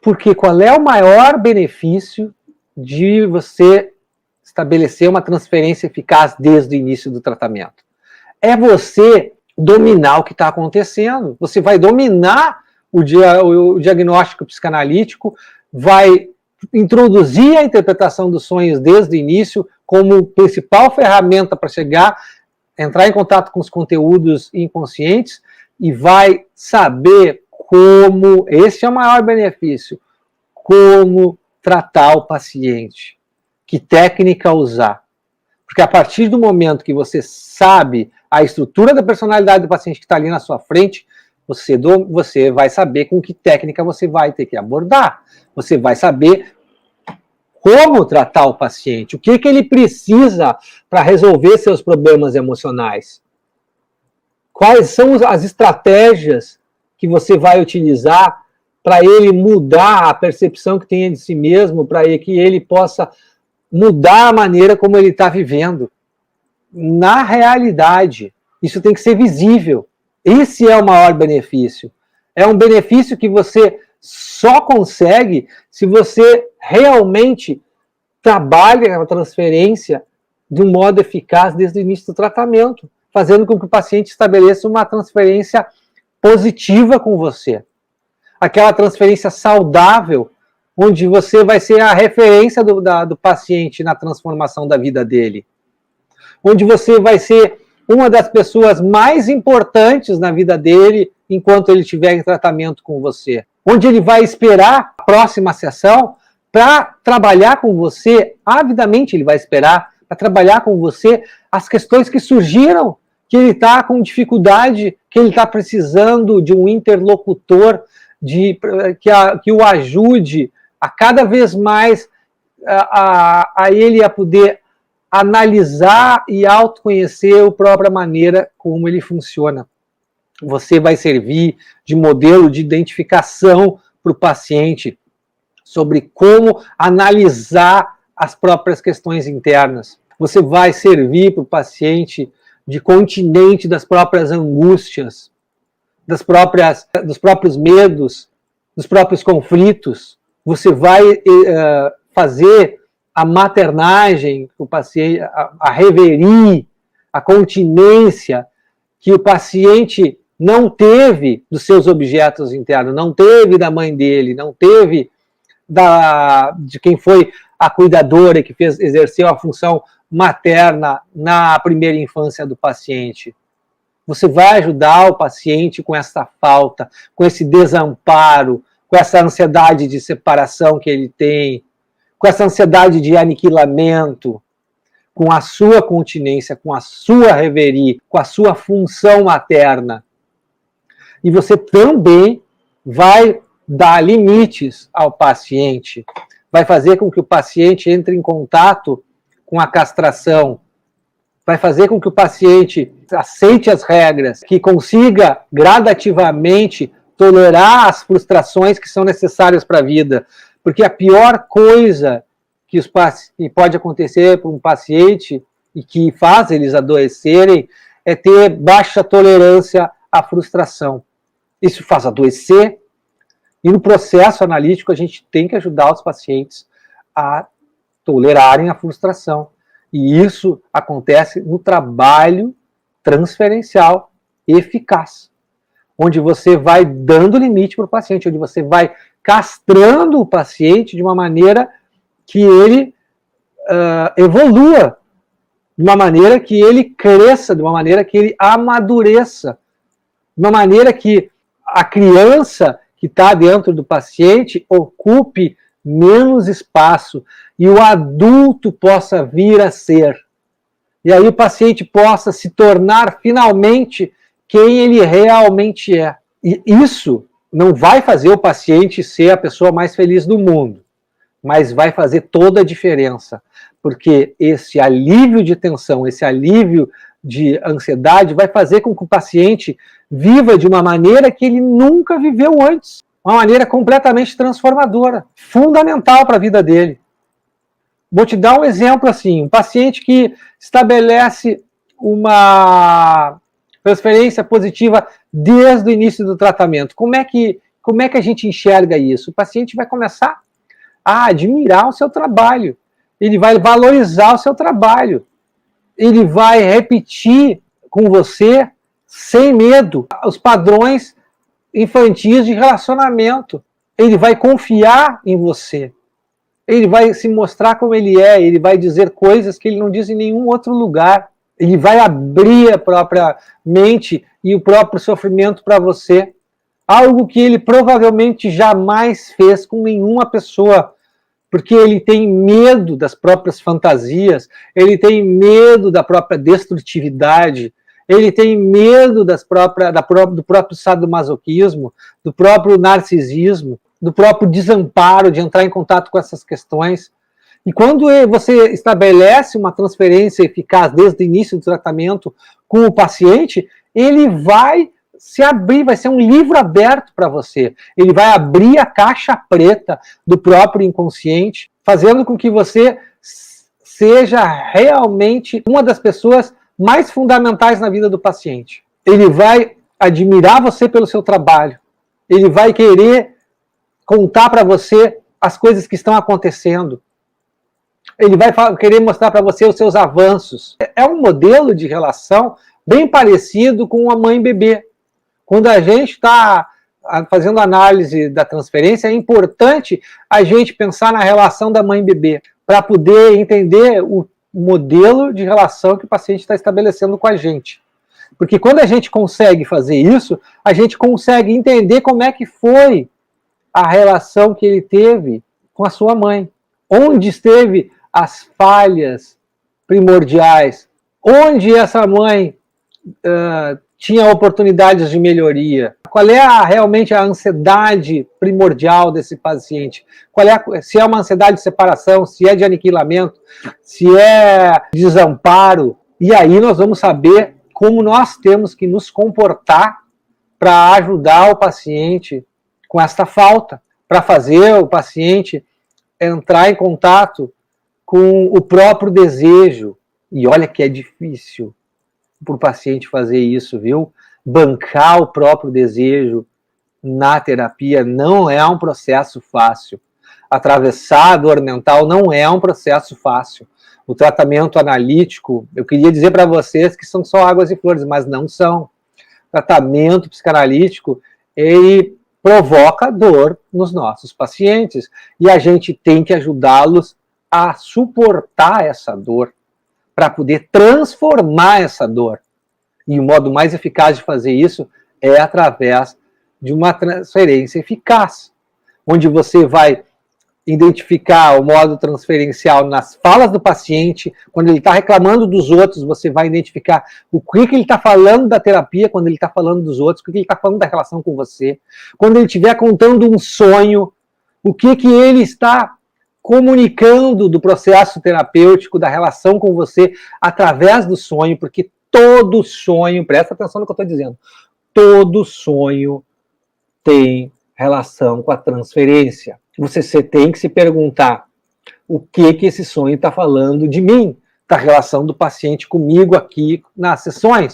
Porque qual é o maior benefício de você estabelecer uma transferência eficaz desde o início do tratamento? É você dominar o que está acontecendo. Você vai dominar o diagnóstico psicanalítico, vai introduzir a interpretação dos sonhos desde o início como principal ferramenta para entrar em contato com os conteúdos inconscientes e vai saber como, esse é o maior benefício, como tratar o paciente, que técnica usar. Porque a partir do momento que você sabe a estrutura da personalidade do paciente que está ali na sua frente, você vai saber com que técnica você vai ter que abordar. Você vai saber como tratar o paciente, o que ele precisa para resolver seus problemas emocionais. Quais são as estratégias que você vai utilizar para ele mudar a percepção que tem de si mesmo, para que ele possa mudar a maneira como ele está vivendo. Na realidade, isso tem que ser visível. Esse é o maior benefício. É um benefício que você só consegue se você realmente trabalha a transferência de um modo eficaz desde o início do tratamento, fazendo com que o paciente estabeleça uma transferência positiva com você. Aquela transferência saudável, onde você vai ser a referência do paciente na transformação da vida dele. Onde você vai ser uma das pessoas mais importantes na vida dele enquanto ele estiver em tratamento com você. Onde ele vai esperar a próxima sessão para trabalhar com você, avidamente ele vai esperar, para trabalhar com você as questões que surgiram, que ele está com dificuldade, que ele está precisando de um interlocutor que o ajude a cada vez mais a ele a poder analisar e autoconhecer a própria maneira como ele funciona. Você vai servir de modelo de identificação para o paciente sobre como analisar as próprias questões internas. Você vai servir para o paciente de continente das próprias angústias, dos próprios medos, dos próprios conflitos. Você vai fazer a maternagem, o paciente, a reverie, a continência que o paciente não teve dos seus objetos internos, não teve da mãe dele, não teve de quem foi a cuidadora que exerceu a função materna na primeira infância do paciente. Você vai ajudar o paciente com essa falta, com esse desamparo, com essa ansiedade de separação que ele tem, com essa ansiedade de aniquilamento, com a sua continência, com a sua reverie, com a sua função materna. E você também vai dar limites ao paciente, vai fazer com que o paciente entre em contato com a castração, vai fazer com que o paciente aceite as regras, que consiga gradativamente tolerar as frustrações que são necessárias para a vida. Porque a pior coisa que pode acontecer para um paciente e que faz eles adoecerem é ter baixa tolerância à frustração. Isso faz adoecer. E no processo analítico a gente tem que ajudar os pacientes a tolerarem a frustração. E isso acontece no trabalho transferencial eficaz, onde você vai dando limite para o paciente, onde você vai castrando o paciente de uma maneira que ele evolua, de uma maneira que ele cresça, de uma maneira que ele amadureça, de uma maneira que a criança que está dentro do paciente ocupe menos espaço e o adulto possa vir a ser. E aí o paciente possa se tornar finalmente quem ele realmente é. E isso não vai fazer o paciente ser a pessoa mais feliz do mundo, mas vai fazer toda a diferença, porque esse alívio de tensão, esse alívio de ansiedade vai fazer com que o paciente viva de uma maneira que ele nunca viveu antes. Uma maneira completamente transformadora, fundamental para a vida dele. Vou te dar um exemplo assim, um paciente que estabelece uma transferência positiva desde o início do tratamento. Como é que como é que a gente enxerga isso? O paciente vai começar a admirar o seu trabalho, ele vai valorizar o seu trabalho, ele vai repetir com você, sem medo, os padrões infantis de relacionamento. Ele vai confiar em você. Ele vai se mostrar como ele é, ele vai dizer coisas que ele não diz em nenhum outro lugar. Ele vai abrir a própria mente e o próprio sofrimento para você. Algo que ele provavelmente jamais fez com nenhuma pessoa, porque ele tem medo das próprias fantasias, ele tem medo da própria destrutividade, ele tem medo do próprio sadomasoquismo, do próprio narcisismo, do próprio desamparo de entrar em contato com essas questões. E quando você estabelece uma transferência eficaz desde o início do tratamento com o paciente, ele vai se abrir, vai ser um livro aberto para você. Ele vai abrir a caixa preta do próprio inconsciente, fazendo com que você seja realmente uma das pessoas mais fundamentais na vida do paciente. Ele vai admirar você pelo seu trabalho. Ele vai querer contar para você as coisas que estão acontecendo. Ele vai querer mostrar para você os seus avanços. É um modelo de relação bem parecido com a mãe-bebê. Quando a gente está fazendo análise da transferência, é importante a gente pensar na relação da mãe-bebê, para poder entender o modelo de relação que o paciente está estabelecendo com a gente. Porque quando a gente consegue fazer isso, a gente consegue entender como é que foi a relação que ele teve com a sua mãe. Onde esteve as falhas primordiais? Onde essa mãe tinha oportunidades de melhoria? Qual é realmente a ansiedade primordial desse paciente? Se é uma ansiedade de separação, se é de aniquilamento, se é desamparo. E aí nós vamos saber como nós temos que nos comportar para ajudar o paciente com esta falta, para fazer o paciente entrar em contato com o próprio desejo. E olha que é difícil para o paciente fazer isso, viu? Bancar o próprio desejo na terapia não é um processo fácil. Atravessar a dor mental não é um processo fácil. O tratamento analítico, eu queria dizer para vocês que são só águas e flores, mas não são. O tratamento psicanalítico, ele provoca dor nos nossos pacientes e a gente tem que ajudá-los a suportar essa dor, para poder transformar essa dor. E o modo mais eficaz de fazer isso é através de uma transferência eficaz, onde você vai identificar o modo transferencial nas falas do paciente. Quando ele está reclamando dos outros, você vai identificar o que ele está falando da terapia, quando ele está falando dos outros, o que ele está falando da relação com você. Quando ele estiver contando um sonho, o que ele está comunicando do processo terapêutico, da relação com você, através do sonho, porque todo sonho, presta atenção no que eu estou dizendo, todo sonho tem relação com a transferência. Você tem que se perguntar o que esse sonho está falando de mim, da relação do paciente comigo aqui nas sessões.